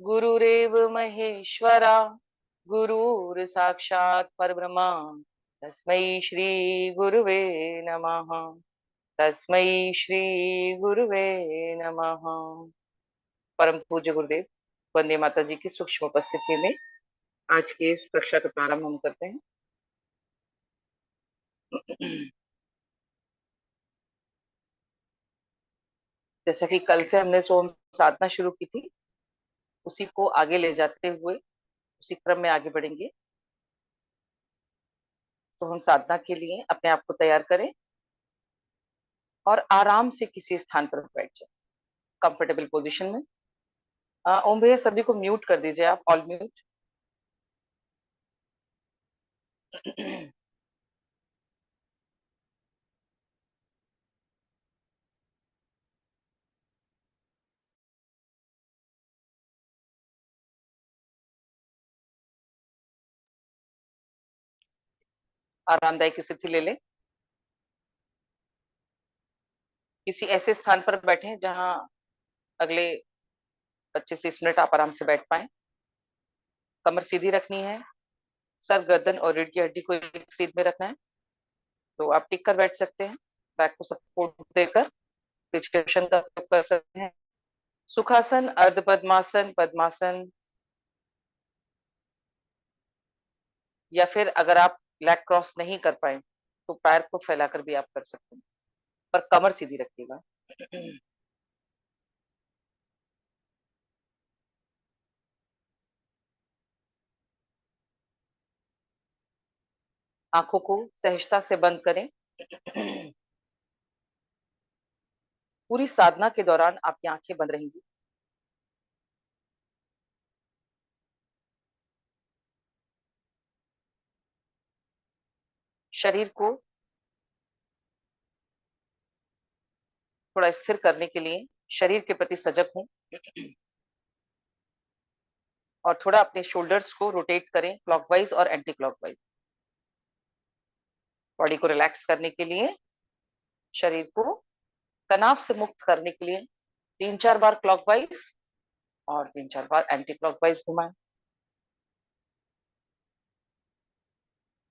गुरुरेव महेश्वरा गुरुर साक्षात् परब्रह्म तस्मै श्री गुरुवे नमः। तस्मै श्री गुरुवे नमः। परम पूज्य गुरुदेव वंदे माता जी की सूक्ष्म उपस्थिति में आज के इस कक्षा का प्रारंभ हम करते हैं। जैसा कि कल से हमने सोम साधना शुरू की थी, उसी को आगे ले जाते हुए उसी क्रम में आगे बढ़ेंगे। तो हम साधना के लिए अपने आप को तैयार करें और आराम से किसी स्थान पर बैठ जाए, कंफर्टेबल पोजीशन में। ओम भैया सभी को म्यूट कर दीजिए, आप ऑल म्यूट। आरामदायक स्थिति ले लें। किसी ऐसे स्थान पर बैठें जहां अगले 25-30 मिनट आप आराम से बैठ पाए। कमर सीधी रखनी है, सर, गर्दन और रीढ़ की हड्डी को एक सीध में रखना है। तो आप टिक कर बैठ सकते हैं, बैक को सपोर्ट देकर पिचकेशन का उपयोग कर सकते हैं। सुखासन, अर्ध पद्मासन, पद्मासन, या फिर अगर आप लेग क्रॉस नहीं कर पाए तो पैर को फैलाकर भी आप कर सकते हैं, पर कमर सीधी रखिएगा। आंखों को सहजता से बंद करें। पूरी साधना के दौरान आपकी आंखें बंद रहेंगी। शरीर को थोड़ा स्थिर करने के लिए शरीर के प्रति सजग हों और थोड़ा अपने शोल्डर्स को रोटेट करें क्लॉकवाइज और एंटी क्लॉकवाइज। बॉडी को रिलैक्स करने के लिए, शरीर को तनाव से मुक्त करने के लिए 3-4 बार क्लॉकवाइज और 3-4 बार एंटी क्लॉकवाइज घुमाएं।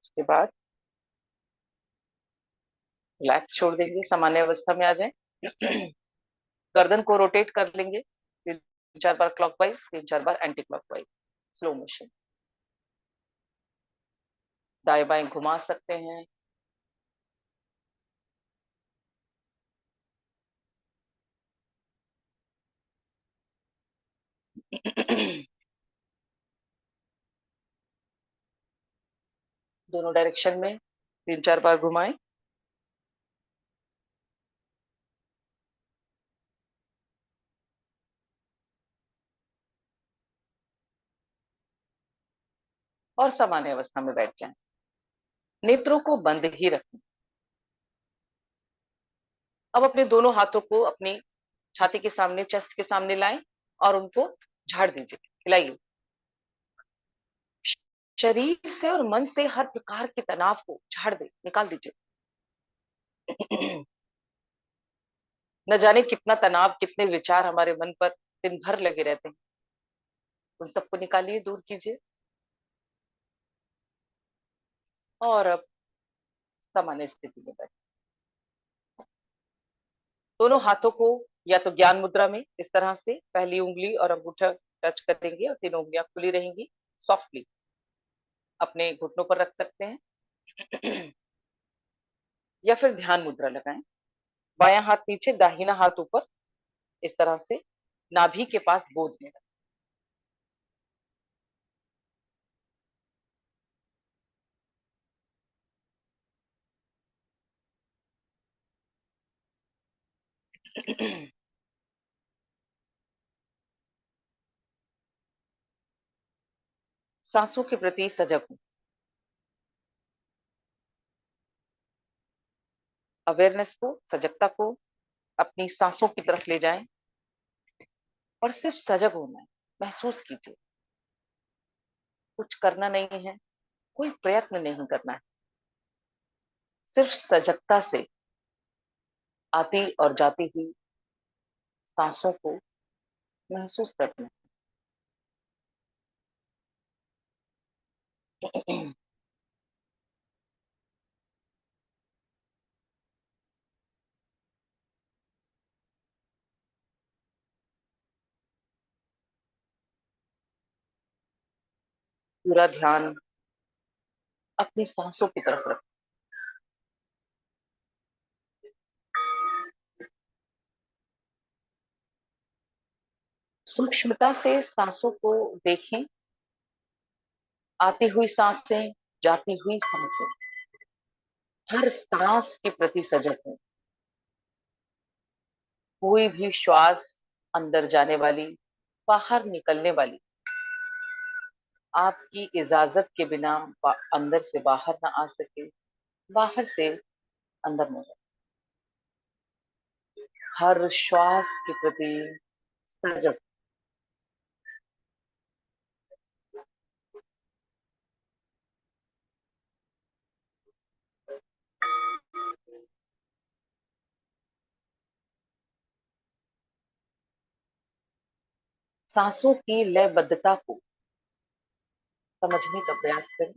उसके बाद रिलैक्स छोड़ देंगे, सामान्य अवस्था में आ जाए। गर्दन को रोटेट कर लेंगे 3-4 बार क्लॉकवाइज, 3-4 बार एंटी क्लॉकवाइज, स्लो मोशन। दाएं बाएं घुमा सकते हैं। दोनों डायरेक्शन में 3-4 बार घुमाएं। और सामान्य अवस्था में बैठ जाएं। नेत्रों को बंद ही रखें। अब अपने दोनों हाथों को अपनी छाती के सामने, चेस्ट के सामने लाएं और उनको झाड़ दीजिए, हिलाइए। शरीर से और मन से हर प्रकार के तनाव को झाड़ दे, निकाल दीजिए। न जाने कितना तनाव, कितने विचार हमारे मन पर दिन भर लगे रहते हैं, उन सबको निकालिए, दूर कीजिए। और अब सामान्य स्थिति में बैठ, दोनों हाथों को या तो ज्ञान मुद्रा में इस तरह से पहली उंगली और अंगूठा टच करेंगे और तीनों उंगलियां खुली रहेंगी। सॉफ्टली अपने घुटनों पर रख सकते हैं। या फिर ध्यान मुद्रा लगाएं। बायां हाथ नीचे, दाहिना हाथ ऊपर, इस तरह से नाभि के पास गोद में रखें। सांसों के प्रति सजग हूं। अवेयरनेस को, सजगता को अपनी सांसों की तरफ ले जाएं और सिर्फ सजग होना है। महसूस कीजिए, कुछ करना नहीं है, कोई प्रयत्न नहीं करना है, सिर्फ सजगता से आती और जाती हुई सांसों को महसूस करना है। पूरा ध्यान अपनी सांसों की तरफ रखें। सूक्ष्मता से सांसों को देखें, आती हुई सांसें, जाती हुई सांसें। हर सांस के प्रति सजग हो। कोई भी श्वास अंदर जाने वाली, बाहर निकलने वाली, आपकी इजाजत के बिना अंदर से बाहर ना आ सके, बाहर से अंदर न जाए। हर श्वास के प्रति सजग। सांसों की लयबद्धता को समझने का प्रयास करें।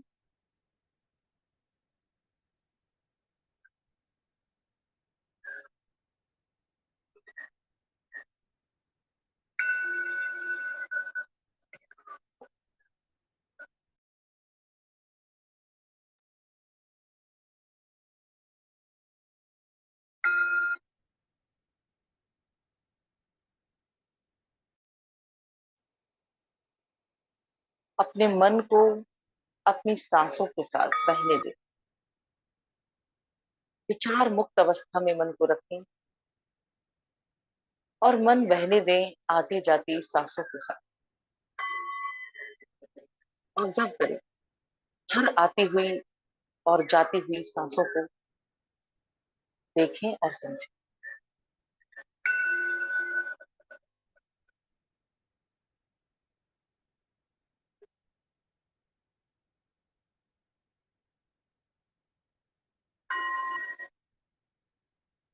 अपने मन को अपनी सांसों के साथ बहने दें। विचार मुक्त अवस्था में मन को रखें और मन बहने दें आती जाती सांसों के साथ। ऑब्जर्व करें हर आती हुई और जाती हुई सांसों को, देखें और समझें।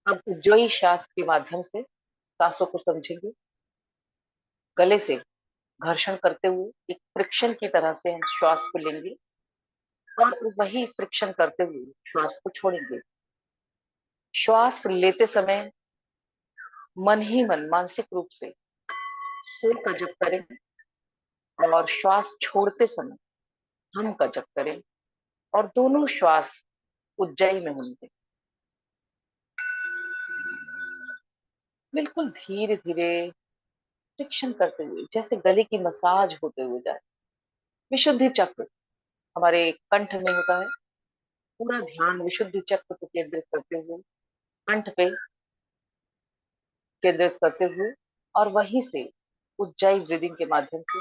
अब उज्जयी श्वास के माध्यम से सांसों को समझेंगे। गले से घर्षण करते हुए एक फ्रिक्शन की तरह से हम श्वास को लेंगे और वही फ्रिक्शन करते हुए श्वास को छोड़ेंगे। श्वास लेते समय मन ही मन मानसिक रूप से सो का जप करें और श्वास छोड़ते समय हम का जप करें और दोनों श्वास उज्जयी में होंगे। बिल्कुल धीरे धीरे फ्रिक्शन करते हुए, जैसे गले की मसाज होते हुए जाए। विशुद्धि चक्र हमारे कंठ में होता है। पूरा ध्यान विशुद्धि चक्र को केंद्रित करते हुए, कंठ पे केंद्रित करते हुए और वहीं से उज्जयी ब्रीदिंग के माध्यम से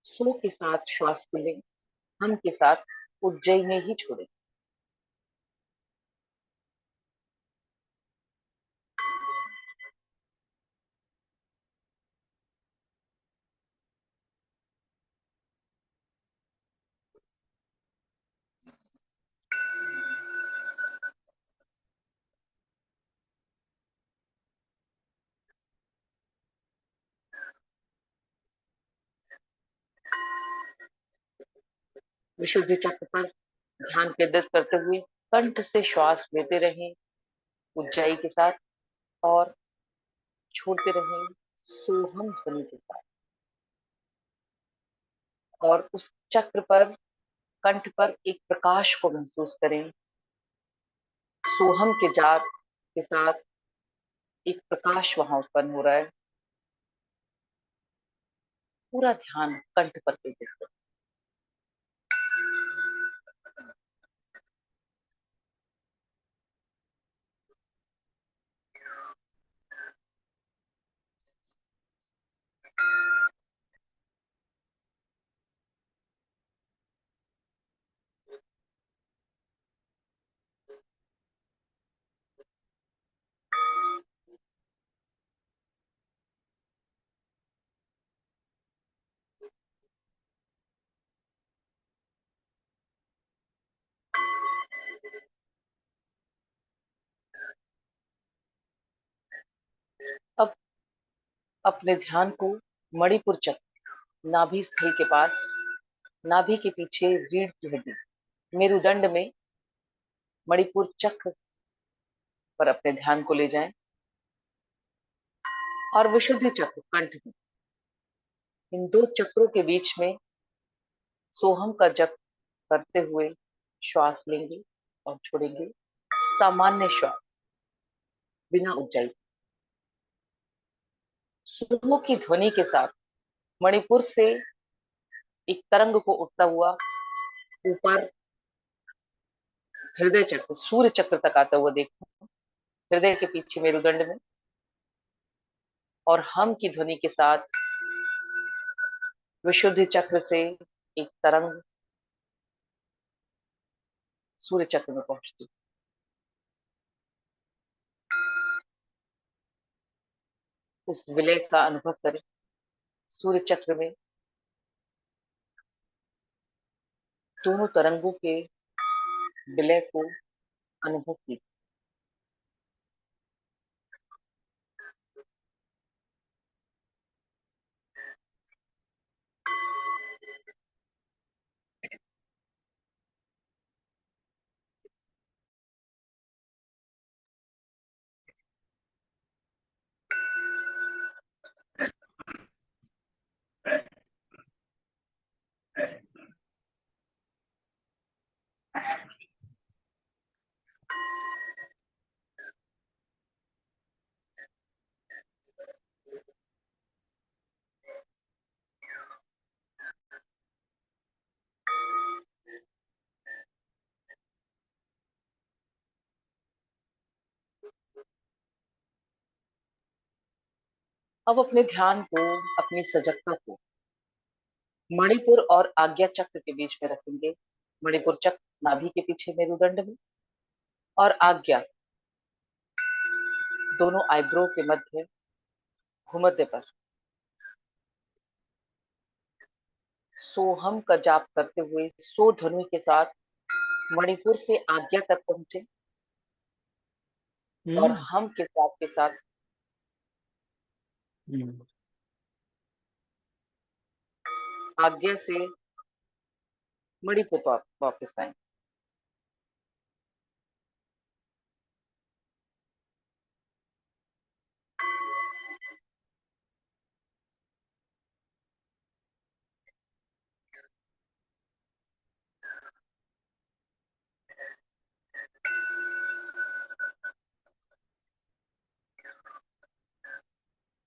स्लो के साथ श्वास को लें, हम के साथ उज्जयी में ही छोड़ें। विशुद्धि चक्र पर ध्यान केंद्रित करते हुए कंठ से श्वास लेते रहें उज्जयी के साथ और छोड़ते रहें सोहम ध्वनि के साथ। और उस चक्र पर, कंठ पर एक प्रकाश को महसूस करें। सोहम के जाप के साथ एक प्रकाश वहां उत्पन्न हो रहा है। पूरा ध्यान कंठ पर केंद्रित करें। अब अपने ध्यान को मणिपुर चक्र, नाभि स्थल के पास नाभि के पीछे रीढ़ की हड्डी, मेरुदंड में मणिपुर चक्र पर अपने ध्यान को ले जाएं और विशुद्धि चक्र कंठ में, इन दो चक्रों के बीच में सोहम का जप करते हुए श्वास लेंगे और छोड़ेंगे। सामान्य श्वास, बिना ऊंचाई। सुरमो की ध्वनि के साथ मणिपुर से एक तरंग को उठता हुआ ऊपर हृदय चक्र, सूर्य चक्र तक आता हुआ देखो, हृदय के पीछे मेरुदंड में, और हम की ध्वनि के साथ विशुद्धि चक्र से एक तरंग सूर्य चक्र में पहुंचती। उस विलय का अनुभव करें। सूर्य चक्र में दोनों तरंगों के विलय को अनुभव कीजिए। अब अपने ध्यान को, अपनी सजगता को मणिपुर और आज्ञा चक्र के बीच में रखेंगे। मणिपुर चक्र नाभि के पीछे मेरुदंड में, और आज्ञा दोनों आईब्रो के मध्य भूमध्य पर। सोहम का जाप करते हुए सो ध्वनि के साथ मणिपुर से आज्ञा तक पहुंचे, और हम के साथ आज्ञा से मणिपुर वापस आए।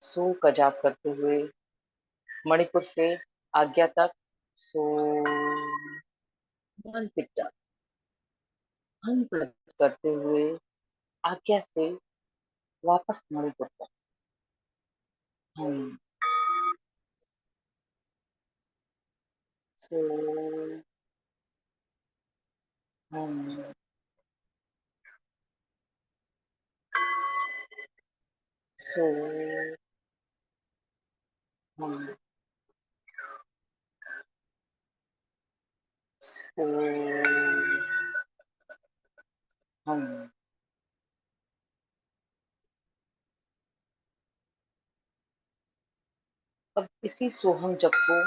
सो का जाप करते हुए मणिपुर से आज्ञा तक। सो, मानसिक जाप। हम करते हुए आज्ञा से वापस मणिपुर तक। हम सो, हम सो, हम सो, हम। अब इसी सोहम जप को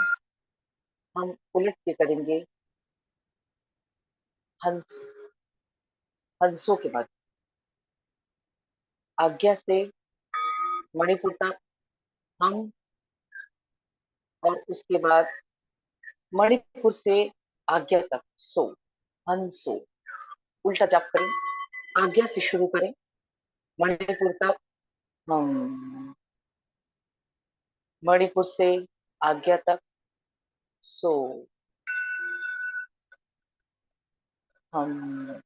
हम उलट के करेंगे हंस, हंसों के बाद। आज्ञा से मणिपुर तक हम, और उसके बाद मणिपुर से आज्ञा तक सो, हंसो। उल्टा जाप करें। आज्ञा से शुरू करें, मणिपुर तक हम, मणिपुर से आज्ञा तक सो, हम,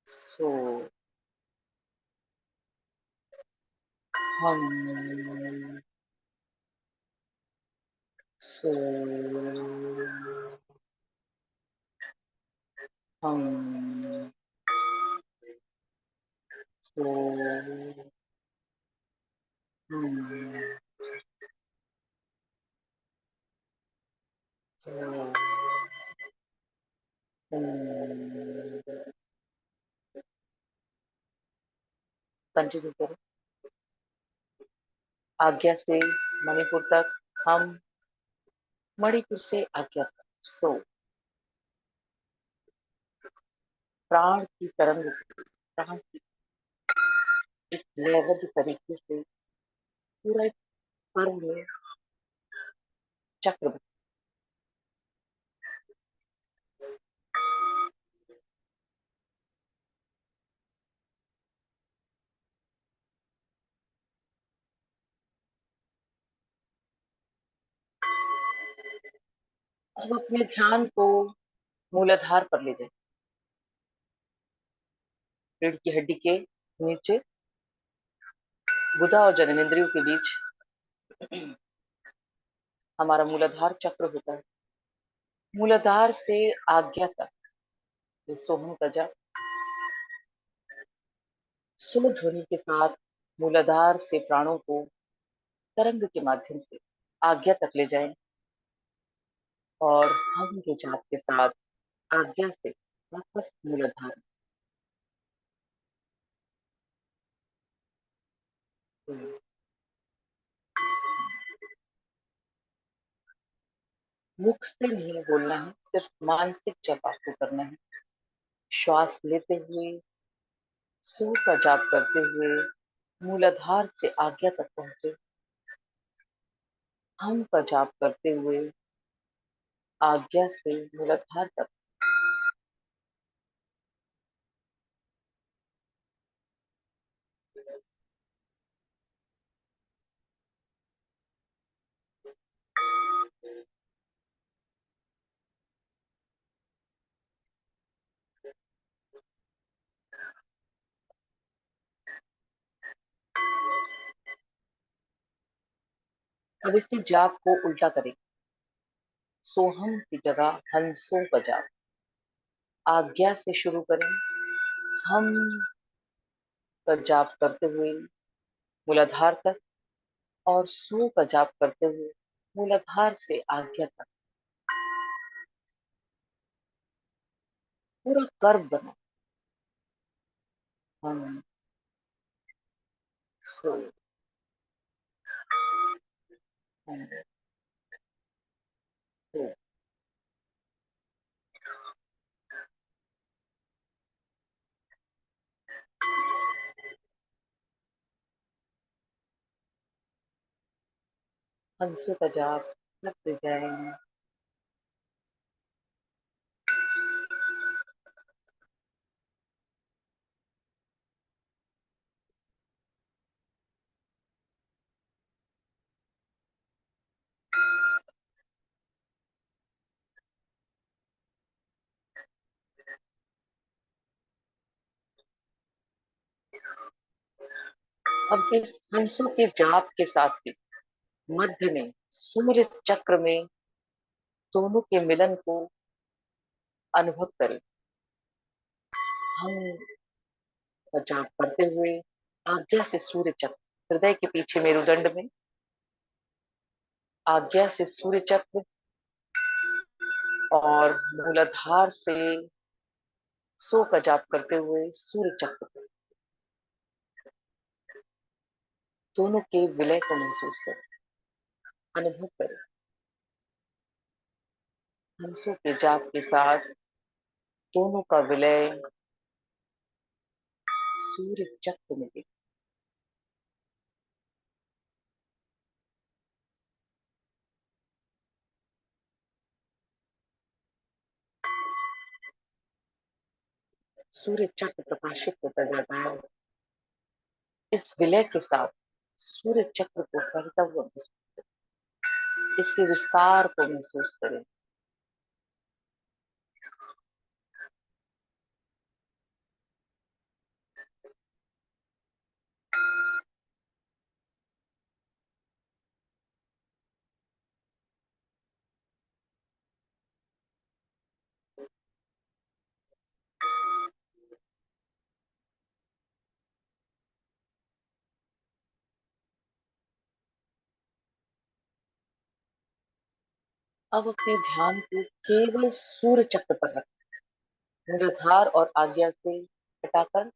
सो, हम, सो, हम, सो, हम, सो, कंटिन्यू करें। आज्ञा से मणिपुर तक हम, मणिपुर से आज्ञा तक। सो प्राण की तरंग, प्राण की एक लयबद्ध तरीके से पूरा एक कर्व में चक्र। अब अपने ध्यान को मूलाधार पर ले जाए, रीढ़ की हड्डी के नीचे गुदा और जननेंद्रियों के बीच हमारा मूलाधार चक्र होता है। मूलाधार से आज्ञा तक ये सोहम का जप सुर ध्वनि के साथ मूलाधार से प्राणों को तरंग के माध्यम से आज्ञा तक ले जाएं और हम के जाप के साथ आज्ञा से वापस मूलाधार। मुख से नहीं बोलना है, सिर्फ मानसिक जप आपको करना है। श्वास लेते हुए सुर का जाप करते हुए मूलाधार से आज्ञा तक पहुंचे, हम का जाप करते हुए आज्ञा से मूलाधार तक। अब इसी जाप को उल्टा करें, सोहम की जगह हंसों का जाप। आज्ञा से शुरू करें, हम का जाप करते हुए मूलाधार तक और सो का जाप करते हुए मूलाधार से आज्ञा तक पूरा कर्व बना। हम सो, हम सो। हंसों का जाप करते जाएं। अब इस हंसों के जाप के साथ ही मध्य में सूर्य चक्र में दोनों के मिलन को अनुभव करें। हम का जाप करते हुए आज्ञा से सूर्य चक्र हृदय के पीछे मेरुदंड में, आज्ञा से सूर्य चक्र और मूलाधार से सो का जाप करते हुए सूर्य चक्र, दोनों के विलय को महसूस करें, अनुभव करें। हंसों के जाप के साथ दोनों का विलय सूर्य चक्र में देखें। सूर्य चक्र प्रकाशित होता जाता है। इस विलय के साथ सूर्य चक्र को फैलता हुआ महसूस करें, इसके विस्तार को महसूस करें। अब अपने ध्यान को केवल सूर्य चक्र पर रखें, मूलाधार और आज्ञा से हटाकर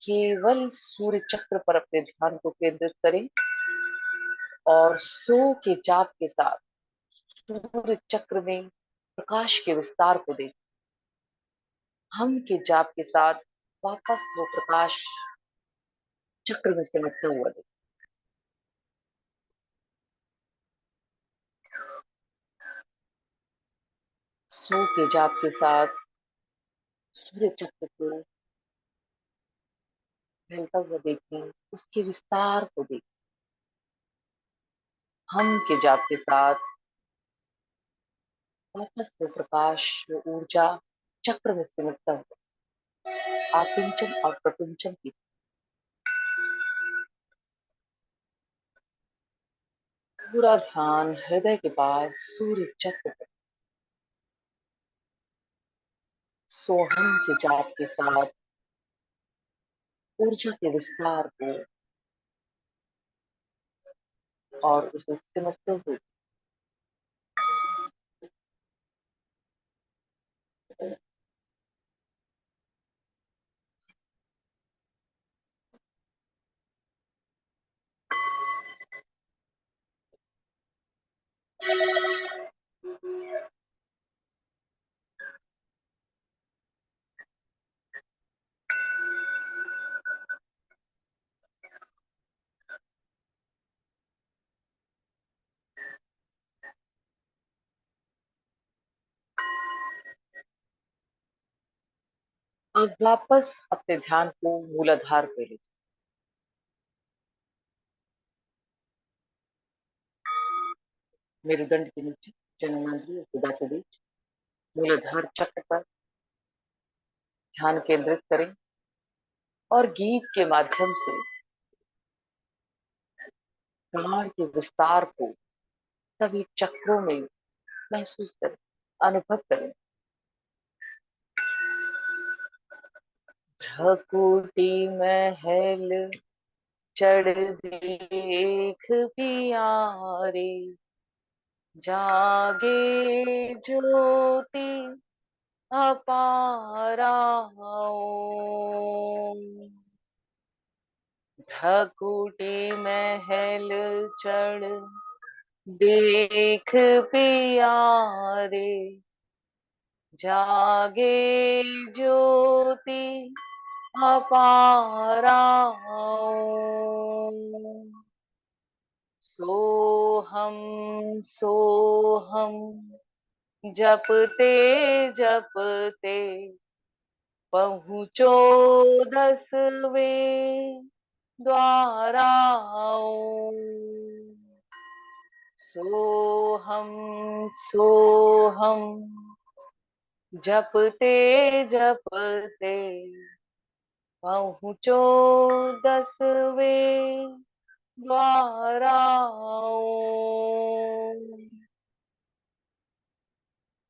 केवल सूर्य चक्र पर अपने ध्यान को केंद्रित करें और सो के जाप के साथ सूर्य चक्र में प्रकाश के विस्तार को देख, हम के जाप के साथ वापस वो प्रकाश चक्र में सिमटता हुआ देख। सो के जाप के साथ सूर्य चक्र को फैलता हुआ देखें, उसके विस्तार को देखें। हम के जाप के साथ वापस वो प्रकाश, वो ऊर्जा चक्र में सिमटता हुआ आकुंचन और प्रकुंचन की पूरा ध्यान हृदय के पास सूर्य चक्र पर। सोहम के जाप के साथ ऊर्जा के विस्तार को और उसे सिमटते हुए अब वापस अपने ध्यान को मूलाधार पे ले। मेरुदंड के नीचे, जननांगरी और हृदय के बीच मूलाधार चक्र पर ध्यान केंद्रित करें और गीत के माध्यम से प्राण के विस्तार को सभी चक्रों में महसूस करें, अनुभव करें। भ्रकुटी महल चढ़ देख पियारे, जागे ज्योति अपारा ओम। भ्रकुटी महल चढ़ देख पियारे, जागे ज्योति अपारा ओम। सोहम सोहम जपते जपते पहुँचो 10वें द्वारा ओम। सोहम सोहम जपते जपते पहुँचो 10वें द्वारा ओम।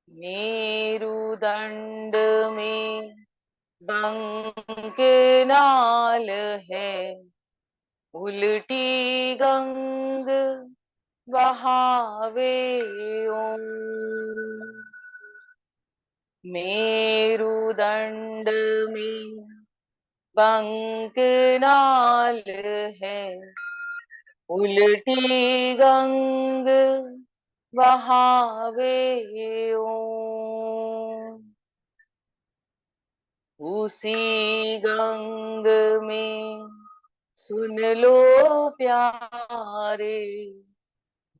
मेरुदंड में बंकनाल है, उल्टी गंग बहावे ओम। मेरुदंड में बंकनाल है, उल्टी गंग बहावे ओम। उसी गंग में सुन लो प्यारे,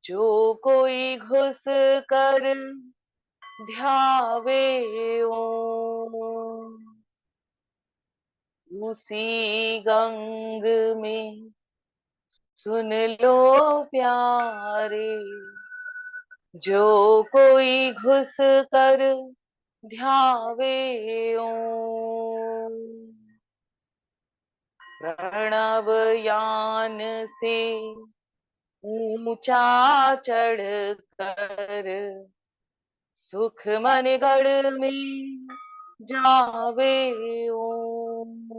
जो कोई घुस कर ध्यावे ओम। उसी गंग में सुन लो प्यारे, जो कोई घुस कर ध्यावे ओम। प्रणव यान से ऊंचा चढ़ कर सुख मन गढ़ में जावे ओम।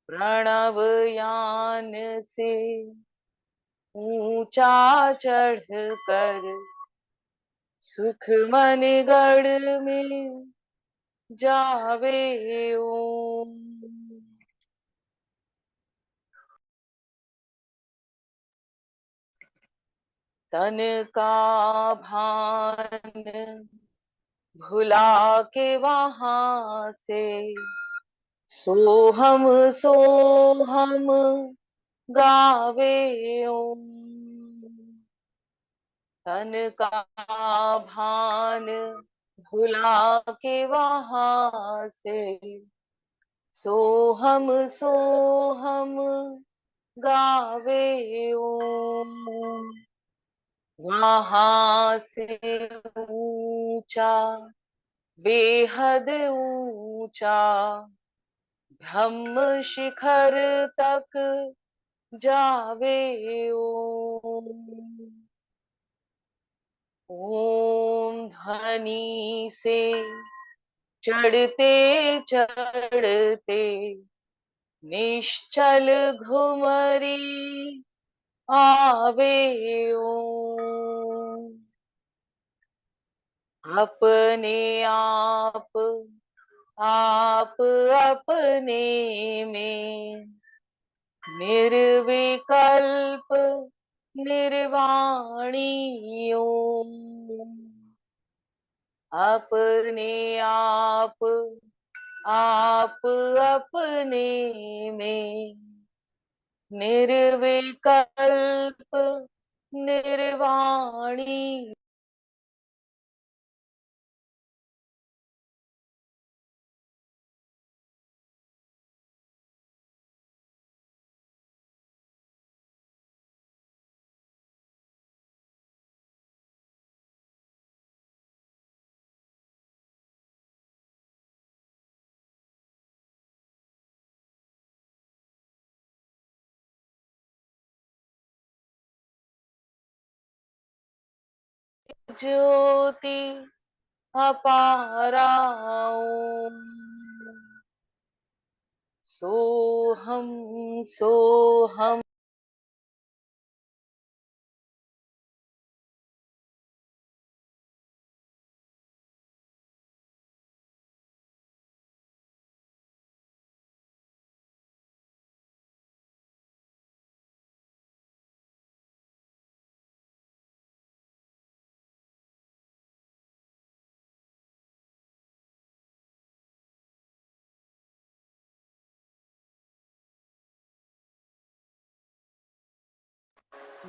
प्रणव यान से ऊंचा चढ़ कर सुख मन गढ़ में जावे ओम। तन का भान भुला के वहां से सोहम सोहम गावे ओम। तन का भान भुला के वहां से सोहम सोहम गावे ओम। वहां से ऊंचा बेहद ऊंचा ब्रह्म शिखर तक जावे ओम। ओम ध्वनि से चढ़ते चढ़ते निश्चल घुमरी आवे ओम। अपने आप अपने में निर्विकल्प निर्वाणी ओम। अपने आप अपने में निर्विकल्प निर्वाणी। ज्योति अपारा ओम। सोहम सोहम।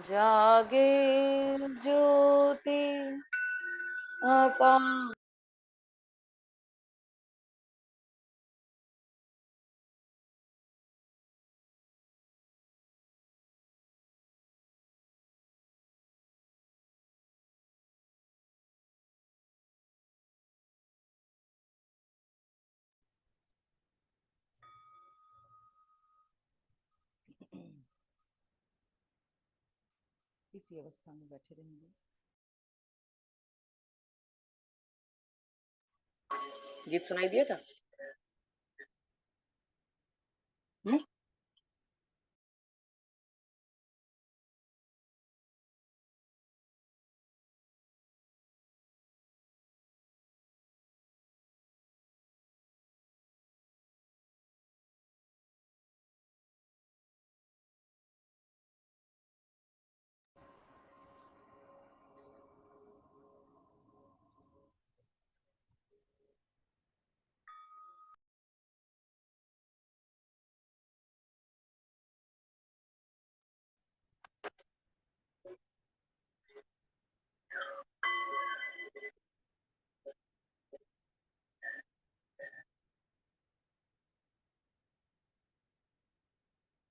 जागे ज्योति अपार। इसी अवस्था में बैठे रहेंगे। गीत सुनाई दिया था। हम्म।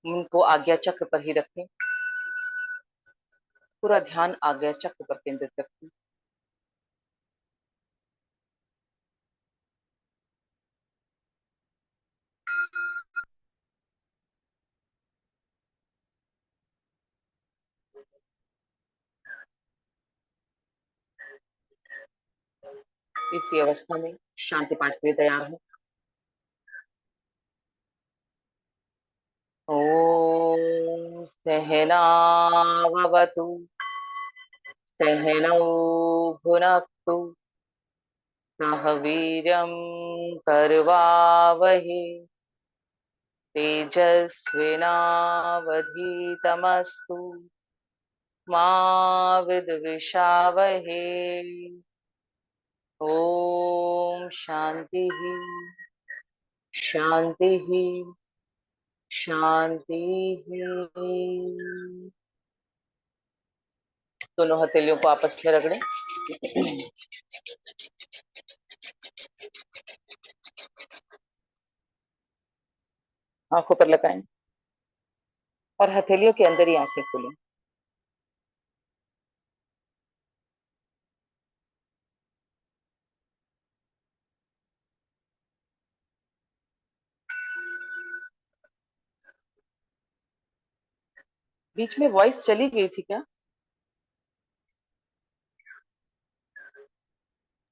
उनको आज्ञा चक्र पर ही रखें। पूरा ध्यान आज्ञा चक्र पर केंद्रित रखें। इसी अवस्था में शांति पाठ के लिए तैयार हो। ओम सहनावतु सहनौ भुनक्तु सह वीर्यं करवावहे तेजस्विनावधीतमस्तु मा विद्विषावहे। ओम शांति ही शांति ही शांति ही। दोनों हथेलियों को आपस में रगड़े। आंखों पर लगाएं और हथेलियों के अंदर ही आंखें खोलें। बीच में वॉइस चली गई थी क्या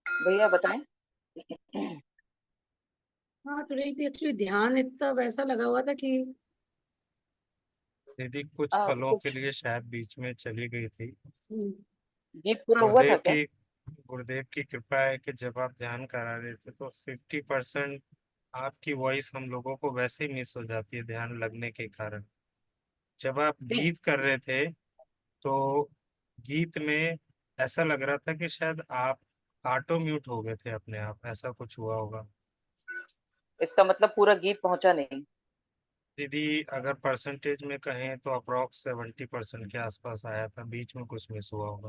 भैया, बताएं। हाँ तो रही थी एक्चुअली, ध्यान इतना वैसा लगा हुआ था कि दीदी कुछ पलों के लिए शायद बीच में चली गई थी। गीत पूरा हुआ था क्या? गुरुदेव की कृपा है कि जब आप ध्यान करा रहे थे तो 50% आपकी वॉइस हम लोगों को वैसे ही मिस हो जाती है ध्यान लगने के कारण। जब आप नहीं, गीत कर रहे थे तो गीत में ऐसा लग रहा था कि शायद आप ऑटो म्यूट हो गए थे अपने आप, ऐसा कुछ हुआ होगा। इसका मतलब पूरा गीत पहुंचा नहीं। दीदी अगर परसेंटेज में कहें तो अप्रोक्स 70% के आसपास आया था, बीच में कुछ मिस हुआ होगा।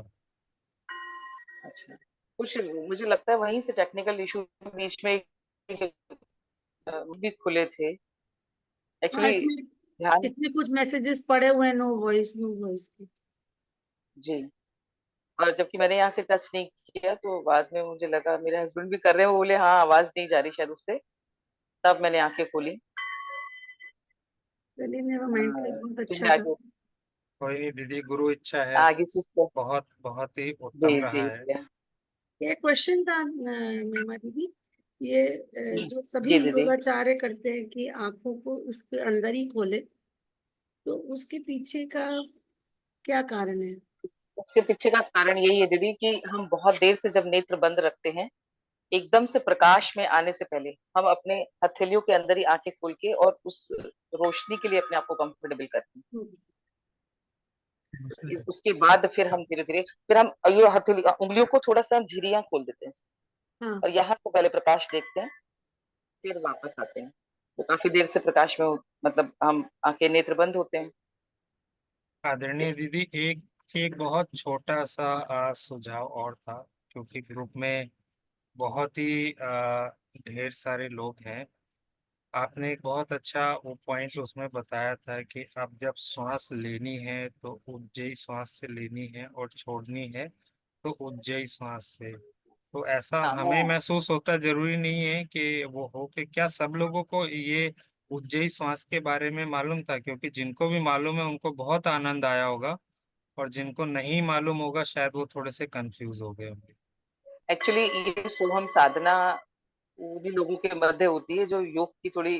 अच्छा, कुछ मुझे लगता है वहीं से टेक्निकल इशू बीच में भी खुले थे हाँ एक्चुअली। इसमें ध्यान। इसमें कुछ मैसेजेस पड़े हुए हैं, नो वॉइस के। जी। और जबकि मैंने यहाँ से टच नहीं किया तो बाद में मुझे लगा मेरे हस्बैंड भी कर रहे हैं, वो बोले हाँ आवाज नहीं जा रही शायद उससे, तब मैंने आंखें खोली। चलिए मेरा माइंड बहुत अच्छा फिर था। आगे कोई नहीं दीदी, गुरु इच्छा है। आगे कुछ। बहुत बहुत ही जी उत्तम जी। रहा है। ये क्वेश्चन था महिमा दीदी, ये जो सभी जी दीदी। योगाचार्य करते हैं कि आंखों को उसके अंदर ही खोले, तो उसके पीछे का क्या कारण है? उसके पीछे का कारण यही है दीदी कि हम बहुत देर से जब नेत्र बंद रखते हैं, एकदम से प्रकाश में आने से पहले हम अपने हथेलियों के अंदर ही आंखें खोल के और उस रोशनी के लिए अपने आप को कंफर्टेबल करते हैं। उसके बाद फिर हम धीरे धीरे फिर हम ये हथेली उंगलियों को थोड़ा सा हम झिरियां खोल देते हैं हाँ। और यहाँ से पहले प्रकाश देखते हैं, फिर वापस आते हैं। तो काफी देर से प्रकाश में मतलब हम आंखें नेत्र बंद होते हैं। आदरणीय इस दीदी, एक एक बहुत छोटा सा सुझाव और था, क्योंकि ग्रुप में बहुत ही ढेर सारे लोग हैं। आपने एक बहुत अच्छा वो पॉइंट उसमें बताया था कि अब जब श्वास लेनी है तो उज्जयी श्वास से लेनी है और छोड़नी है तो उज्जयी श्वास से। तो ऐसा हाँ हमें मैं महसूस होता, जरूरी नहीं है कि वो हो, कि क्या सब लोगों को ये उज्जयी श्वास के बारे में मालूम था? क्योंकि जिनको भी मालूम है उनको बहुत आनंद आया होगा, और जिनको नहीं मालूम होगा शायद वो थोड़े से कंफ्यूज हो गए होंगे। एक्चुअली ये सोहम साधना उन्हीं लोगों के मध्य होती है जो योग की थोड़ी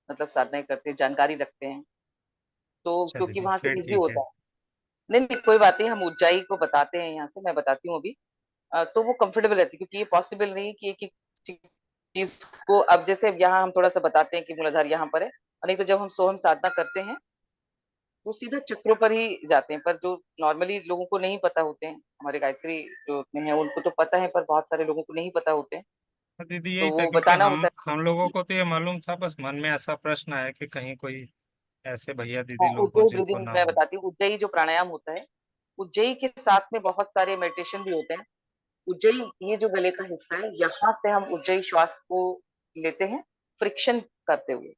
मतलब साधनाएं करते हैं, जानकारी रखते हैं, तो अच्छा क्योंकि दीदी, वहां से फिर इजी ठीक है। होता है। नहीं नहीं कोई बात नहीं, हम ऊंचाई को बताते हैं यहाँ से, मैं बताती हूँ अभी। तो वो कंफर्टेबल रहती है क्योंकि ये पॉसिबल नहीं है कि एक एक चीज को अब जैसे यहाँ हम थोड़ा सा बताते हैं कि मूलाधार यहाँ पर है, और नहीं तो जब हम सोहम साधना करते हैं तो सीधा चक्रों पर ही जाते हैं। पर जो नॉर्मली लोगों को नहीं पता होते हैं, हमारे गायत्री जो हैं उनको तो पता है, पर बहुत सारे लोगों को नहीं पता होते हैं, तो दीदी यही तो था, वो क्योंकि बताना हम होता है। हम लोगों को तो ये मालूम था, बस मन में ऐसा प्रश्न आया कि कहीं कोई ऐसे भैया दीदी हाँ, लोग हो उज्जयी जिनको ब्रीदिंग ना मैं हो। बताती हूँ। उज्जयी जो प्राणायाम होता है, उज्जयी के साथ में बहुत सारे मेडिटेशन भी होते हैं। उज्जयी ये जो गले का हिस्सा है, यहाँ से हम उज्जयी श्वास को लेते हैं फ्रिक्शन करते हुए।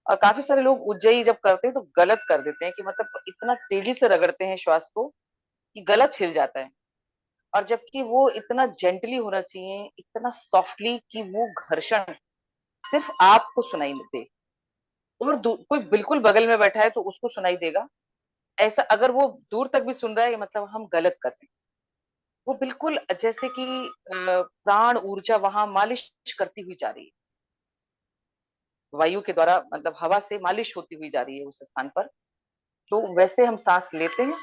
और काफी सारे लोग उज्जयी जब करते हैं तो गलत कर देते हैं कि मतलब इतना तेजी से रगड़ते हैं श्वास को कि गला छिल जाता है। और जबकि वो इतना जेंटली होना चाहिए, इतना सॉफ्टली कि वो घर्षण सिर्फ आपको सुनाई दे, और कोई बिल्कुल बगल में बैठा है तो उसको सुनाई देगा। ऐसा अगर वो दूर तक भी सुन रहा है मतलब हम गलत कर रहे हैं। वो बिल्कुल जैसे कि प्राण ऊर्जा वहां मालिश करती हुई जा रही है, वायु के द्वारा मतलब हवा से मालिश होती हुई जा रही है उस स्थान पर। तो वैसे हम सांस लेते हैं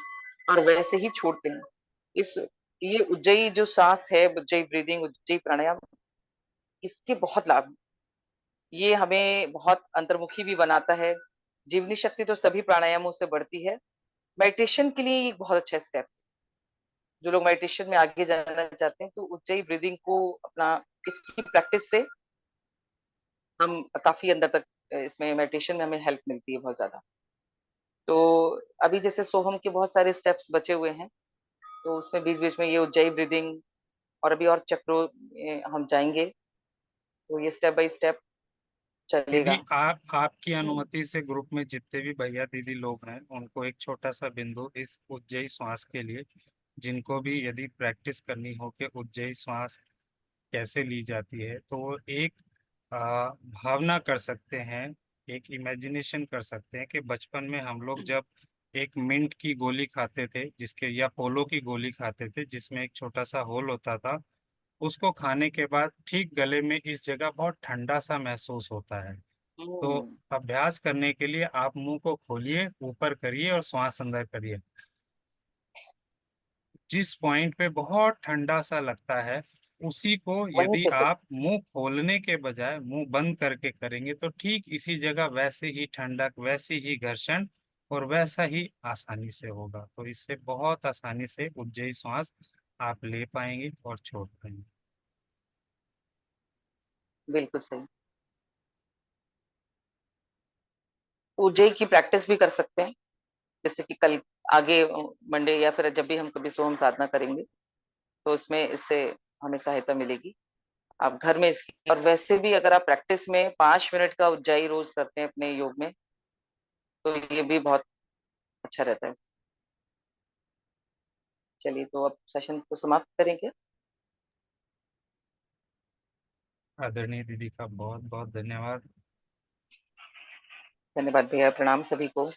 और वैसे ही छोड़ते हैं। इस ये उज्जयी जो सांस है, उज्जयी ब्रीदिंग, उज्जयी प्राणायाम, इसके बहुत लाभ। ये हमें बहुत अंतर्मुखी भी बनाता है। जीवनी शक्ति तो सभी प्राणायामों से बढ़ती है, मेडिटेशन के लिए ये एक बहुत अच्छा स्टेप। जो लोग मेडिटेशन में आगे जाना चाहते हैं तो उज्जयी ब्रीदिंग को अपना, इसकी प्रैक्टिस से हम काफी अंदर तक इसमें मेडिटेशन में हमें हेल्प मिलती है बहुत ज्यादा। तो अभी जैसे सोहम के बहुत सारे स्टेप्स बचे हुए हैं, तो उसमें बीच बीच में ये उज्जयी ब्रीदिंग और अभी और चक्रों हम जाएंगे, तो ये स्टेप बाय स्टेप दीदी, चलेगा। आप आपकी अनुमति से ग्रुप में जितने भी भैया दीदी लोग हैं उनको एक छोटा सा बिंदु इस उज्जयी श्वास के लिए, जिनको भी यदि प्रैक्टिस करनी हो कि उज्जयी श्वास कैसे ली जाती है, तो वो एक भावना कर सकते हैं, एक इमेजिनेशन कर सकते हैं कि बचपन में हम लोग जब एक मिंट की गोली खाते थे, जिसके या पोलो की गोली खाते थे जिसमें एक छोटा सा होल होता था, उसको खाने के बाद ठीक गले में इस जगह बहुत ठंडा सा महसूस होता है। तो हम्म, अभ्यास करने के लिए आप मुंह को खोलिए, ऊपर करिए और श्वास अंदर करिए। जिस पॉइंट पे बहुत ठंडा सा लगता है, उसी को वहीं यदि से आप मुंह खोलने के बजाय मुंह बंद करके करेंगे तो ठीक इसी जगह वैसे ही ठंडक, वैसी ही घर्षण और वैसा ही आसानी से होगा। तो इससे बहुत आसानी से उज्जयी श्वास आप ले पाएंगे और छोड़ पाएंगे। बिल्कुल सही। उज्जयी की प्रैक्टिस भी कर सकते हैं, जैसे कि कल आगे मंडे या फिर जब भी हम कभी सोहम साधना करेंगे तो उसमें इससे हमें सहायता मिलेगी। आप घर में इसकी, और वैसे भी अगर आप प्रैक्टिस में 5 मिनट का उज्जाई रोज करते हैं अपने योग में, तो ये भी बहुत अच्छा रहता है। चलिए, तो अब सेशन को समाप्त करेंगे। आदरणीय दीदी का बहुत बहुत धन्यवाद। धन्यवाद भैया, प्रणाम सभी को।